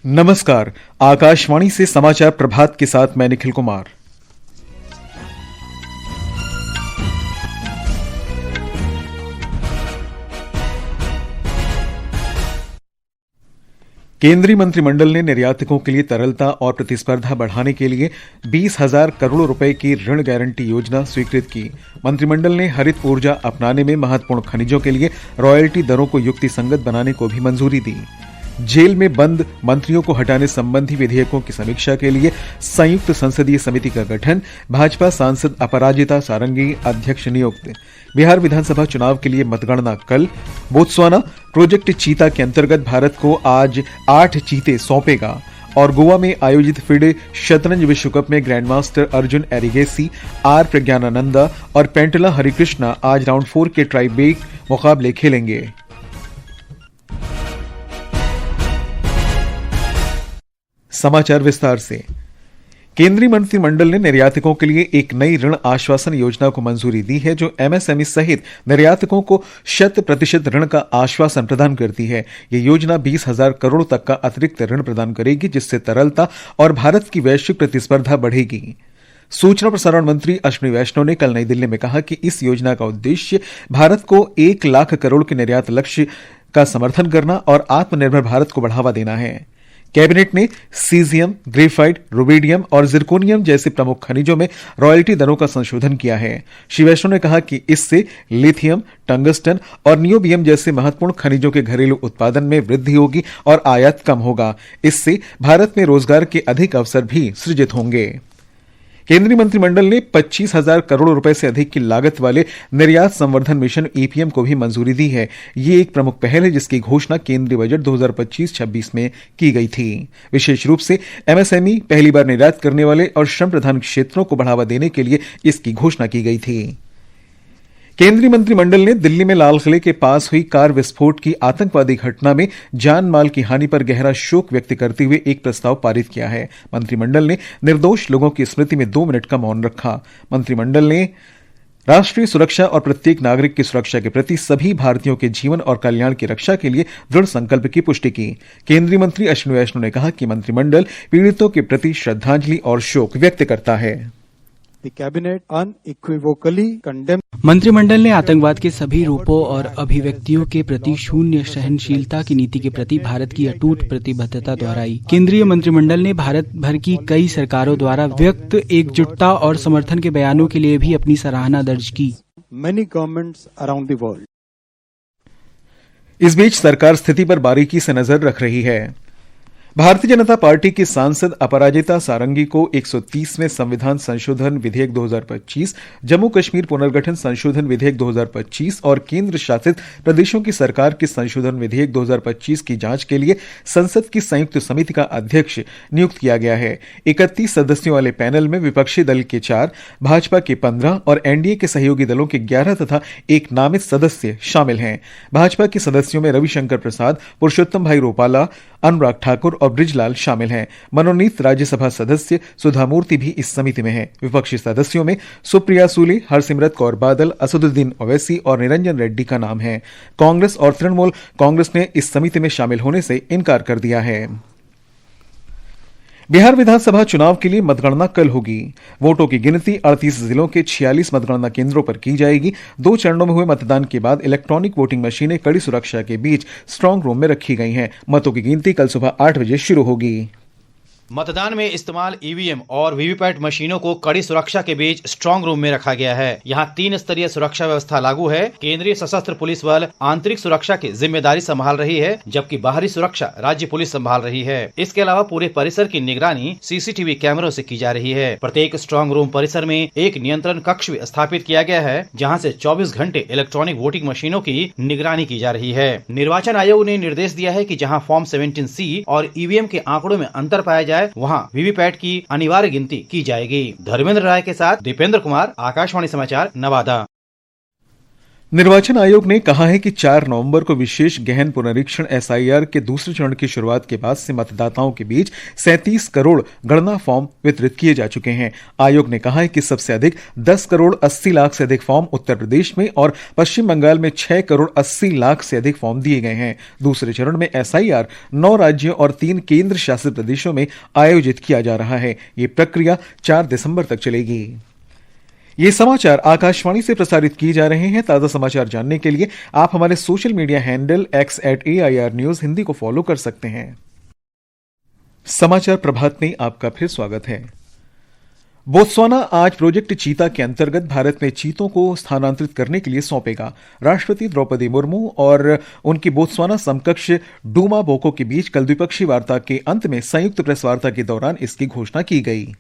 नमस्कार। आकाशवाणी से समाचार प्रभात के साथ मैं निखिल कुमार। केंद्रीय मंत्रिमंडल ने निर्यातकों के लिए तरलता और प्रतिस्पर्धा बढ़ाने के लिए 20,000 करोड़ रुपए की ऋण गारंटी योजना स्वीकृत की। मंत्रिमंडल ने हरित ऊर्जा अपनाने में महत्वपूर्ण खनिजों के लिए रॉयल्टी दरों को युक्तिसंगत बनाने को भी मंजूरी दी। जेल में बंद मंत्रियों को हटाने संबंधी विधेयकों की समीक्षा के लिए संयुक्त संसदीय समिति का गठन। भाजपा सांसद अपराजिता सारंगी अध्यक्ष नियुक्त। बिहार विधानसभा चुनाव के लिए मतगणना कल। बोत्सवाना प्रोजेक्ट चीता के अंतर्गत भारत को आज 8 चीते सौंपेगा। और गोवा में आयोजित फिडे शतरंज विश्व कप में ग्रैंडमास्टर अर्जुन एरिगेसी, आर प्रज्ञानानंदा और पेंटला हरिकृष्णा आज राउंड 4 के ट्राइब्रेक मुकाबले खेलेंगे। समाचार विस्तार से। केंद्रीय मंत्रिमंडल ने निर्यातकों के लिए एक नई ऋण आश्वासन योजना को मंजूरी दी है, जो एमएसएमई सहित निर्यातकों को 100% ऋण का आश्वासन प्रदान करती है। यह योजना 20,000 करोड़ तक का अतिरिक्त ऋण प्रदान करेगी, जिससे तरलता और भारत की वैश्विक प्रतिस्पर्धा बढ़ेगी। सूचना प्रसारण मंत्री अश्विनी वैष्णव ने कल नई दिल्ली में कहा कि इस योजना का उद्देश्य भारत को 1 लाख करोड़ के निर्यात लक्ष्य का समर्थन करना और आत्मनिर्भर भारत को बढ़ावा देना है। कैबिनेट ने सीजियम, ग्रेफाइट, रुबीडियम और जिरकोनियम जैसे प्रमुख खनिजों में रॉयल्टी दरों का संशोधन किया है। श्री वैष्णव ने कहा कि इससे लिथियम, टंगस्टन और नियोबियम जैसे महत्वपूर्ण खनिजों के घरेलू उत्पादन में वृद्धि होगी और आयात कम होगा। इससे भारत में रोजगार के अधिक अवसर भी सृजित होंगे। केंद्रीय मंत्रिमंडल ने 25,000 करोड़ रुपए से अधिक की लागत वाले निर्यात संवर्धन मिशन ईपीएम को भी मंजूरी दी है। ये एक प्रमुख पहल है, जिसकी घोषणा केंद्रीय बजट 2025-26 में की गई थी। विशेष रूप से एमएसएमई, पहली बार निर्यात करने वाले और श्रम प्रधान क्षेत्रों को बढ़ावा देने के लिए इसकी घोषणा की गई थी। केंद्रीय मंत्रिमंडल ने दिल्ली में लाल किले के पास हुई कार विस्फोट की आतंकवादी घटना में जान माल की हानि पर गहरा शोक व्यक्त करते हुए एक प्रस्ताव पारित किया है। मंत्रिमंडल ने निर्दोष लोगों की स्मृति में 2 मिनट का मौन रखा। मंत्रिमंडल ने राष्ट्रीय सुरक्षा और प्रत्येक नागरिक की सुरक्षा के प्रति सभी भारतीयों के जीवन और कल्याण की रक्षा के लिए दृढ़ संकल्प की पुष्टि की। केंद्रीय मंत्री अश्विनी वैष्णव ने कहा कि मंत्रिमंडल पीड़ितों के प्रति श्रद्धांजलि और शोक व्यक्त करता है। The cabinet unequivocally condemns. मंत्रिमंडल ने आतंकवाद के सभी रूपों और अभिव्यक्तियों के प्रति शून्य सहनशीलता की नीति के प्रति भारत की अटूट प्रतिबद्धता दोहराई। केंद्रीय मंत्रिमंडल ने भारत भर की कई सरकारों द्वारा व्यक्त एकजुटता और समर्थन के बयानों के लिए भी अपनी सराहना दर्ज की। Many governments around the world. इस बीच सरकार स्थिति पर बारीकी से नजर रख रही है। भारतीय जनता पार्टी की सांसद अपराजिता सारंगी को 130वें संविधान संशोधन विधेयक 2025, जम्मू कश्मीर पुनर्गठन संशोधन विधेयक 2025 और केंद्र शासित प्रदेशों की सरकार के संशोधन विधेयक 2025 की जांच के लिए संसद की संयुक्त समिति का अध्यक्ष नियुक्त किया गया है। 31 सदस्यों वाले पैनल में विपक्षी दल के 4, भाजपा के 15 और एनडीए के सहयोगी दलों के 11 तथा एक नामित सदस्य शामिल हैं। भाजपा के सदस्यों में रविशंकर प्रसाद, पुरुषोत्तम भाई रूपाला, अनुराग ठाकुर और ब्रिजलाल शामिल हैं। मनोनीत राज्यसभा सदस्य सुधा मूर्ति भी इस समिति में हैं। विपक्षी सदस्यों में सुप्रिया सूले, हरसिमरत कौर बादल, असदुद्दीन ओवैसी और निरंजन रेड्डी का नाम है। कांग्रेस और तृणमूल कांग्रेस ने इस समिति में शामिल होने से इनकार कर दिया है। बिहार विधानसभा चुनाव के लिए मतगणना कल होगी। वोटों की गिनती 38 जिलों के 46 मतगणना केंद्रों पर की जाएगी। 2 चरणों में हुए मतदान के बाद इलेक्ट्रॉनिक वोटिंग मशीनें कड़ी सुरक्षा के बीच स्ट्रांग रूम में रखी गई हैं। मतों की गिनती कल सुबह 8 बजे शुरू होगी। मतदान में इस्तेमाल ईवीएम और वीवीपैट मशीनों को कड़ी सुरक्षा के बीच स्ट्रांग रूम में रखा गया है। यहाँ 3 स्तरीय सुरक्षा व्यवस्था लागू है। केंद्रीय सशस्त्र पुलिस बल आंतरिक सुरक्षा की जिम्मेदारी संभाल रही है, जबकि बाहरी सुरक्षा राज्य पुलिस संभाल रही है। इसके अलावा पूरे परिसर की निगरानी सीसीटीवी कैमरों से की जा रही है। प्रत्येक स्ट्रांग रूम परिसर में एक नियंत्रण कक्ष भी स्थापित किया गया है, जहाँ से 24 घंटे इलेक्ट्रॉनिक वोटिंग मशीनों की निगरानी की जा रही है। निर्वाचन आयोग ने निर्देश दिया है कि जहाँ फॉर्म 17C और ईवीएम के आंकड़ों में अंतर पाया जाए, वहां वीवीपैट की अनिवार्य गिनती की जाएगी। धर्मेंद्र राय के साथ दीपेंद्र कुमार, आकाशवाणी समाचार, नवादा। निर्वाचन आयोग ने कहा है कि 4 नवंबर को विशेष गहन पुनरीक्षण एसआईआर के दूसरे चरण की शुरुआत के बाद से मतदाताओं के बीच 37 करोड़ गणना फॉर्म वितरित किए जा चुके हैं। आयोग ने कहा है कि सबसे अधिक 10 करोड़ 80 लाख से अधिक फॉर्म उत्तर प्रदेश में और पश्चिम बंगाल में 6 करोड़ 80 लाख से अधिक फॉर्म दिए गए हैं। दूसरे चरण में एसआईआर 9 राज्यों और 3 केंद्र शासित प्रदेशों में आयोजित किया जा रहा है। ये प्रक्रिया 4 दिसंबर तक चलेगी। ये समाचार आकाशवाणी से प्रसारित किए जा रहे हैं। ताजा समाचार जानने के लिए आप हमारे social media handle x@AIR News Hindi को फॉलो कर सकते हैं। समाचार प्रभात में आपका फिर स्वागत है। बोत्सवाना आज प्रोजेक्ट चीता के अंतर्गत भारत में चीतों को स्थानांतरित करने के लिए सौंपेगा। राष्ट्रपति द्रौपदी मुर्मू और उनकी बोत्सवाना समकक्ष डूमा बोको के बीच कल द्विपक्षीय वार्ता के अंत में संयुक्त प्रेस वार्ता के दौरान इसकी घोषणा की गई।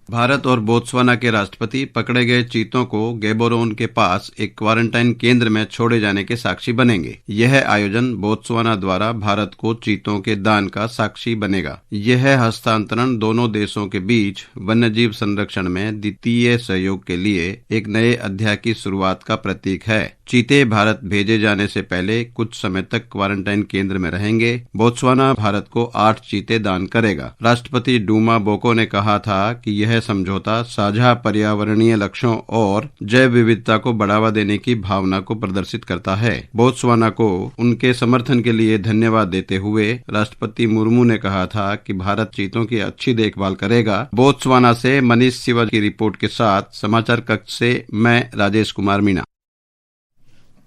भारत और बोत्सवाना के राष्ट्रपति पकड़े गए चीतों को गैबोरोन के पास एक क्वारंटाइन केंद्र में छोड़े जाने के साक्षी बनेंगे। यह आयोजन बोत्सवाना द्वारा भारत को चीतों के दान का साक्षी बनेगा। यह हस्तांतरण दोनों देशों के बीच वन्यजीव संरक्षण में द्वितीय सहयोग के लिए एक नए अध्याय की शुरुआत का प्रतीक है। चीते भारत भेजे जाने से पहले कुछ समय तक क्वारंटाइन केंद्र में रहेंगे। बोत्सवाना भारत को 8 चीते दान करेगा। राष्ट्रपति डूमा बोको ने कहा था कि यह समझौता साझा पर्यावरणीय लक्ष्यों और जैव विविधता को बढ़ावा देने की भावना को प्रदर्शित करता है। बोत्सवाना को उनके समर्थन के लिए धन्यवाद देते हुए राष्ट्रपति मुर्मू ने कहा था कि भारत चीतों की अच्छी देखभाल करेगा। बोत्सवाना से मनीष सिवा की रिपोर्ट के साथ समाचार कक्ष से मैं राजेश कुमार मीणा।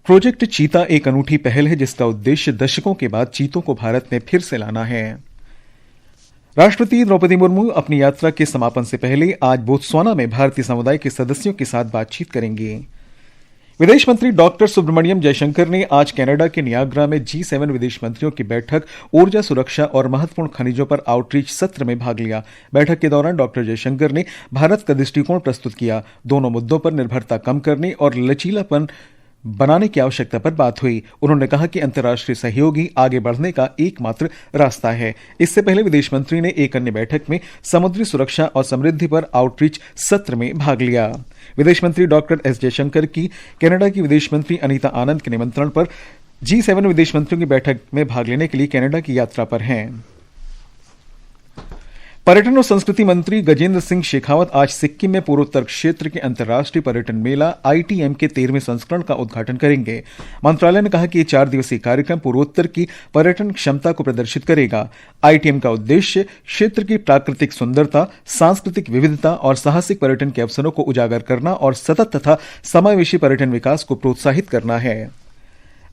प्रोजेक्ट चीता एक अनूठी पहल है जिसका उद्देश्य दशकों के बाद चीतों को भारत में फिर से लाना है। राष्ट्रपति द्रौपदी मुर्मू अपनी यात्रा के समापन से पहले आज बोत्सवाना में भारतीय समुदाय के सदस्यों के साथ बातचीत करेंगे। विदेश मंत्री डॉक्टर सुब्रमण्यम जयशंकर ने आज कनाडा के नियाग्रा में G7 विदेश मंत्रियों की बैठक ऊर्जा सुरक्षा और महत्वपूर्ण खनिजों पर आउटरीच सत्र में भाग लिया। बैठक के दौरान डॉक्टर जयशंकर ने भारत का दृष्टिकोण प्रस्तुत किया। दोनों मुद्दों पर निर्भरता कम करने और लचीलापन बनाने की आवश्यकता पर बात हुई। उन्होंने कहा कि अंतर्राष्ट्रीय सहयोग ही आगे बढ़ने का एकमात्र रास्ता है। इससे पहले विदेश मंत्री ने एक अन्य बैठक में समुद्री सुरक्षा और समृद्धि पर आउटरीच सत्र में भाग लिया। विदेश मंत्री डॉक्टर एस जयशंकर की कनाडा की विदेश मंत्री अनीता आनंद के निमंत्रण पर G7 विदेश मंत्रियों की बैठक में भाग लेने के लिए कनाडा की यात्रा पर हैं। पर्यटन और संस्कृति मंत्री गजेंद्र सिंह शेखावत आज सिक्किम में पूर्वोत्तर क्षेत्र के अंतर्राष्ट्रीय पर्यटन मेला ITM के 13वें संस्करण का उद्घाटन करेंगे। मंत्रालय ने कहा कि ये 4 दिवसीय कार्यक्रम पूर्वोत्तर की पर्यटन क्षमता को प्रदर्शित करेगा। ITM का उद्देश्य क्षेत्र की प्राकृतिक सुंदरता, सांस्कृतिक विविधता और साहसिक पर्यटन के अवसरों को उजागर करना और सतत तथा समावेशी पर्यटन विकास को प्रोत्साहित करना है।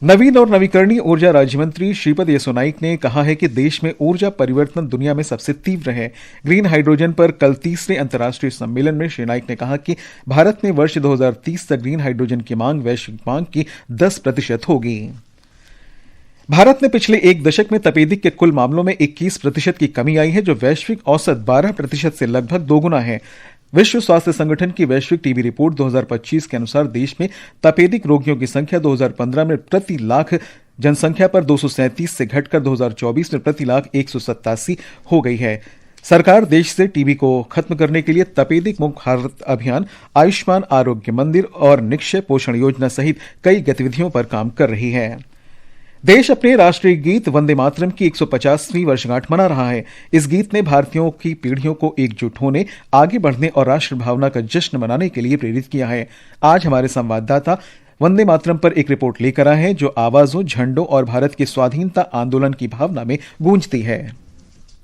नवीन और नवीकरणीय ऊर्जा राज्य मंत्री श्रीपद यसो नाइक ने कहा है कि देश में ऊर्जा परिवर्तन दुनिया में सबसे तीव्र है। ग्रीन हाइड्रोजन पर कल 3रे अंतर्राष्ट्रीय सम्मेलन में श्री नाइक ने कहा कि भारत में वर्ष 2030 तक ग्रीन हाइड्रोजन की मांग वैश्विक मांग की 10% होगी। भारत में पिछले 1 दशक में तपेदिक के कुल मामलों में 21% की कमी आई है, जो वैश्विक औसत 12% से लगभग दोगुना है। विश्व स्वास्थ्य संगठन की वैश्विक टीबी रिपोर्ट 2025 के अनुसार देश में तपेदिक रोगियों की संख्या 2015 में प्रति लाख जनसंख्या पर 237 से घटकर 2024 में प्रति लाख 187 हो गई है। सरकार देश से टीबी को खत्म करने के लिए तपेदिक मुक्त भारत अभियान, आयुष्मान आरोग्य मंदिर और निक्षय पोषण योजना सहित कई गतिविधियों पर काम कर रही है। देश अपने राष्ट्रीय गीत वंदे मातरम की 150वीं वर्षगांठ मना रहा है। इस गीत ने भारतीयों की पीढ़ियों को एकजुट होने, आगे बढ़ने और राष्ट्र भावना का जश्न मनाने के लिए प्रेरित किया है। आज हमारे संवाददाता वंदे मातरम पर एक रिपोर्ट लेकर आए हैं, जो आवाजों, झंडों और भारत के स्वाधीनता आंदोलन की भावना में गूंजती है।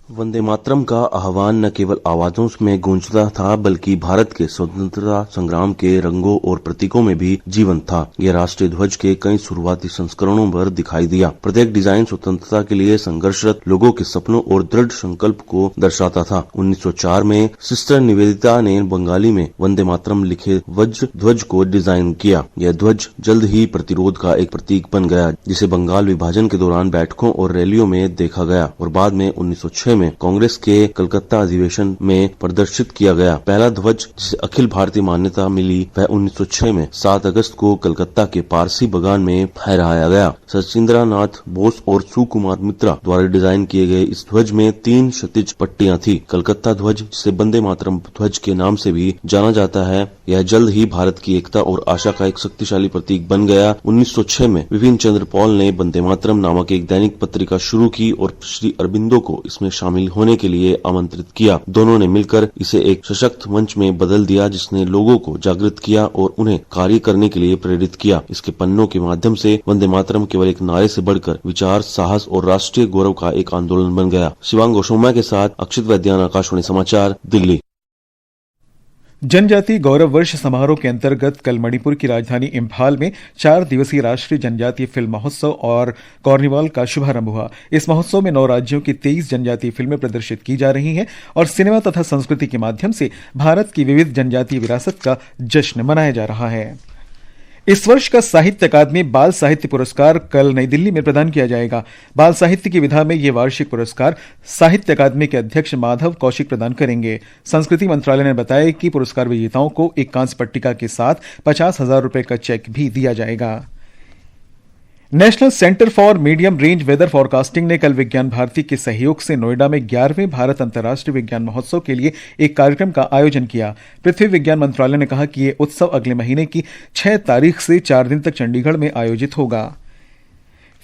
वंदे मातरम का आह्वान न केवल आवाजों में गूंजता था, बल्कि भारत के स्वतंत्रता संग्राम के रंगों और प्रतीकों में भी जीवंत था। यह राष्ट्रीय ध्वज के कई शुरुआती संस्करणों पर दिखाई दिया। प्रत्येक डिजाइन स्वतंत्रता के लिए संघर्षरत लोगों के सपनों और दृढ़ संकल्प को दर्शाता था। 1904 में सिस्टर निवेदिता ने बंगाली में वंदे मातरम लिखे वज्र ध्वज को डिजाइन किया। यह ध्वज जल्द ही प्रतिरोध का एक प्रतीक बन गया, जिसे बंगाल विभाजन के दौरान बैठकों और रैलियों में देखा गया और बाद में 1906 1906 में कांग्रेस के कलकत्ता अधिवेशन में प्रदर्शित किया गया। पहला ध्वज जिसे अखिल भारतीय मान्यता मिली वह 1906 में 7 अगस्त को कलकत्ता के पारसी बगान में फहराया गया। सचिंद्रनाथ बोस और सुकुमार मित्रा द्वारा डिजाइन किए गए इस ध्वज में 3 क्षैतिज पट्टियां थी। कलकत्ता ध्वज जिसे वंदे मातरम ध्वज के नाम से भी जाना जाता है, यह जल्द ही भारत की एकता और आशा का एक शक्तिशाली प्रतीक बन गया। 1906 में विपिन चंद्र पॉल ने वंदे मातरम नामक एक दैनिक पत्रिका शुरू की और श्री अरबिंदो को इसमें शामिल होने के लिए आमंत्रित किया। दोनों ने मिलकर इसे एक सशक्त मंच में बदल दिया जिसने लोगों को जागृत किया और उन्हें कार्य करने के लिए प्रेरित किया। इसके पन्नों के माध्यम से वंदे मातरम केवल एक नारे से बढ़कर विचार, साहस और राष्ट्रीय गौरव का एक आंदोलन बन गया। शिवांग गोस्वामी के साथ अक्षित वैद्यान, आकाशवाणी समाचार, दिल्ली। जनजातीय गौरव वर्ष समारोह के अंतर्गत कल मणिपुर की राजधानी इम्फाल में 4 दिवसीय राष्ट्रीय जनजातीय फिल्म महोत्सव और कार्निवाल का शुभारंभ हुआ। इस महोत्सव में 9 राज्यों की 23 जनजातीय फिल्में प्रदर्शित की जा रही हैं और सिनेमा तथा संस्कृति के माध्यम से भारत की विविध जनजातीय विरासत का जश्न मनाया जा रहा है। इस वर्ष का साहित्य अकादमी बाल साहित्य पुरस्कार कल नई दिल्ली में प्रदान किया जाएगा। बाल साहित्य की विधा में यह वार्षिक पुरस्कार साहित्य अकादमी के अध्यक्ष माधव कौशिक प्रदान करेंगे। संस्कृति मंत्रालय ने बताया कि पुरस्कार विजेताओं को एक कांस्य पट्टिका के साथ 50,000 रुपए का चेक भी दिया जाएगा। National Centre for Medium Range Weather Forecasting ने कल विज्ञान भारती के सहयोग से नोएडा में 11वें भारत अंतर्राष्ट्रीय विज्ञान महोत्सव के लिए एक कार्यक्रम का आयोजन किया। पृथ्वी विज्ञान मंत्रालय ने कहा कि यह उत्सव अगले महीने की 6 तारीख से 4 दिन तक चंडीगढ़ में आयोजित होगा।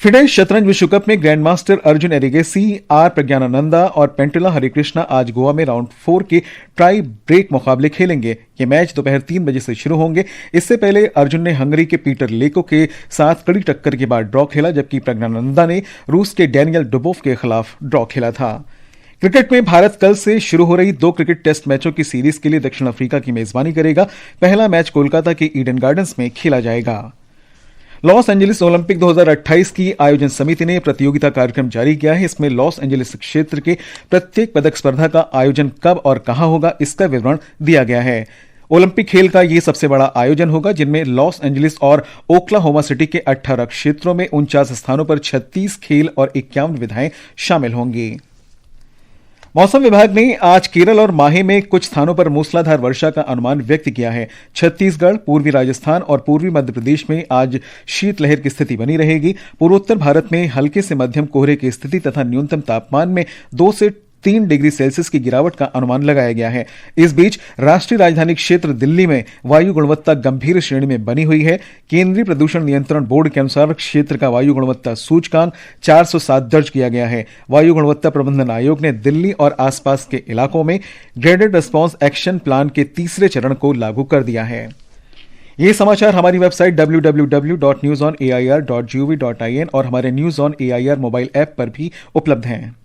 फिडे शतरंज विश्व कप में grand master Arjun Erigaisi, R Praggnanandhaa और पेंटुला हरिकृष्णा आज गोवा में राउंड 4 के टाई ब्रेक मुकाबले खेलेंगे। ये मैच दोपहर 3 बजे से शुरू होंगे। इससे पहले अर्जुन ने हंगरी के पीटर लेको के साथ कड़ी टक्कर के बाद ड्रॉ खेला, जबकि प्रज्ञानंदा ने रूस के डैनियल डुबोव के खिलाफ ड्रॉ खेला था। क्रिकेट में भारत कल से शुरू हो रही 2 क्रिकेट टेस्ट मैचों की सीरीज के लिए दक्षिण अफ्रीका की मेजबानी करेगा। पहला मैच कोलकाता के ईडन गार्डन्स में खेला जाएगा। लॉस एंजलिस ओलंपिक 2028 की आयोजन समिति ने प्रतियोगिता कार्यक्रम जारी किया है। इसमें लॉस एंजलिस क्षेत्र के प्रत्येक पदक स्पर्धा का आयोजन कब और कहां होगा, इसका विवरण दिया गया है। ओलंपिक खेल का यह सबसे बड़ा आयोजन होगा, जिनमें लॉस एंजलिस और ओक्लाहोमा सिटी के 18 क्षेत्रों में 49 स्थानों पर 36 खेल और 51 विधाएं शामिल होंगी। मौसम विभाग ने आज केरल और माहे में कुछ स्थानों पर मूसलाधार वर्षा का अनुमान व्यक्त किया है। छत्तीसगढ़, पूर्वी राजस्थान और पूर्वी मध्य प्रदेश में आज शीतलहर की स्थिति बनी रहेगी। पूर्वोत्तर भारत में हल्के से मध्यम कोहरे की स्थिति तथा न्यूनतम तापमान में 2 से 3 डिग्री सेल्सियस की गिरावट का अनुमान लगाया गया है। इस बीच राष्ट्रीय राजधानी क्षेत्र दिल्ली में वायु गुणवत्ता गंभीर श्रेणी में बनी हुई है। केंद्रीय प्रदूषण नियंत्रण बोर्ड के अनुसार क्षेत्र का वायु गुणवत्ता सूचकांक 407 दर्ज किया गया है। वायु गुणवत्ता प्रबंधन आयोग ने दिल्ली और आसपास के इलाकों में ग्रेडेड रिस्पांस एक्शन प्लान के तीसरे चरण को लागू कर दिया है। ये समाचार हमारी वेबसाइट www.newsonair.gov.in और हमारे news on AIR mobile app पर भी उपलब्ध हैं।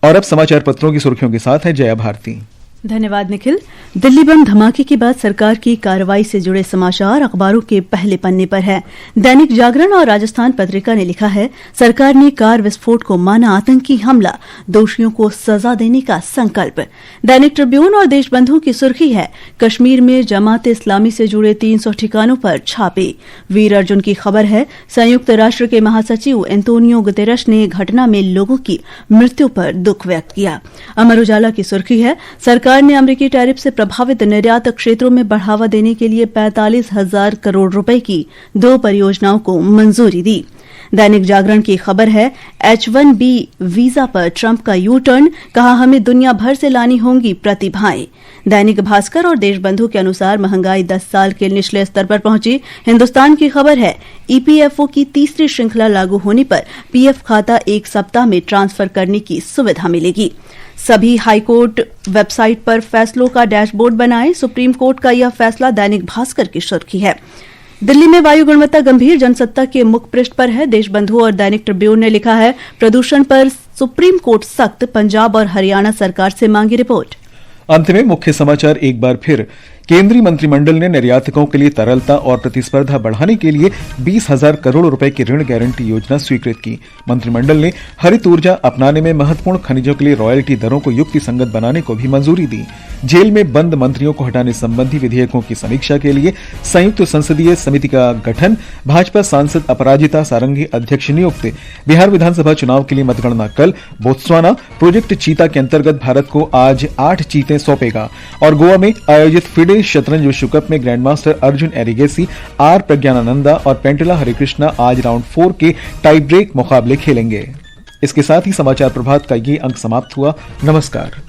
और अब समाचार पत्रों की सुर्खियों के साथ है जया भारती। धन्यवाद निखिल। दिल्ली बम धमाके के बाद सरकार की कार्रवाई से जुड़े समाचार अखबारों के पहले पन्ने पर है। दैनिक जागरण और राजस्थान पत्रिका ने लिखा है, सरकार ने कार विस्फोट को माना आतंकी हमला, दोषियों को सजा देने का संकल्प। दैनिक ट्रिब्यून और देशबंधु की सुर्खी है, कश्मीर में जमात इस्लामी से जुड़े 300 ठिकानों पर छापे। वीर अर्जुन की खबर है, संयुक्त राष्ट्र के महासचिव एंटोनियो गुतेरस ने घटना में लोगों की मृत्यु पर दुख व्यक्त किया। अमर उजाला की सुर्खी है, सरकार ने अमेरिकी टैरिफ से प्रभावित निर्यात क्षेत्रों में बढ़ावा देने के लिए 45,000 करोड़ रुपए की 2 परियोजनाओं को मंजूरी दी। दैनिक जागरण की खबर है, H1B वीजा पर ट्रंप का यू टर्न, कहा हमें दुनिया भर से लानी होंगी प्रतिभाएं। दैनिक भास्कर और देशबंधु के अनुसार महंगाई 10 साल के निचले स्तर पर पहुंची। हिंदुस्तान की खबर है, ईपीएफओ की तीसरी श्रृंखला लागू होने पर पीएफ खाता 1 सप्ताह में ट्रांसफर करने की सुविधा मिलेगी। सभी हाईकोर्ट वेबसाइट पर फैसलों का डैशबोर्ड बनाएं, सुप्रीम कोर्ट का यह फैसला दैनिक भास्कर की सुर्खी है। दिल्ली में वायु गुणवत्ता गंभीर, जनसत्ता के मुख पृष्ठ पर है। देशबंधु और दैनिक ट्रिब्यून ने लिखा है, प्रदूषण पर सुप्रीम कोर्ट सख्त, पंजाब और हरियाणा सरकार से मांगी रिपोर्ट। अंत में मुख्य समाचार एक बार फिर। केंद्रीय मंत्रिमंडल ने निर्यातकों के लिए तरलता और प्रतिस्पर्धा बढ़ाने के लिए 20,000 करोड़ रुपए की ऋण गारंटी योजना स्वीकृत की। मंत्रिमंडल ने हरित ऊर्जा अपनाने में महत्वपूर्ण खनिजों के लिए रॉयल्टी दरों को युक्ति संगत बनाने को भी मंजूरी दी। जेल में बंद मंत्रियों को हटाने संबंधी विधेयकों की समीक्षा के लिए संयुक्त संसदीय समिति का गठन, भाजपा सांसद अपराजिता सारंगी अध्यक्ष नियुक्त, बिहार विधानसभा चुनाव के लिए मतगणना कल, बोत्सवाना प्रोजेक्ट चीता के अंतर्गत भारत को आज 8 चीतें सौंपेगा और गोवा में आयोजित फिडे शतरंज विश्व कप में ग्रैंडमास्टर अर्जुन एरिगेसी, आर प्रज्ञानानंदा और पेंटला हरिकृष्णा आज राउंड 4 के टाई ब्रेक मुकाबले खेलेंगे। इसके साथ ही समाचार प्रभात का ये अंक समाप्त हुआ। नमस्कार।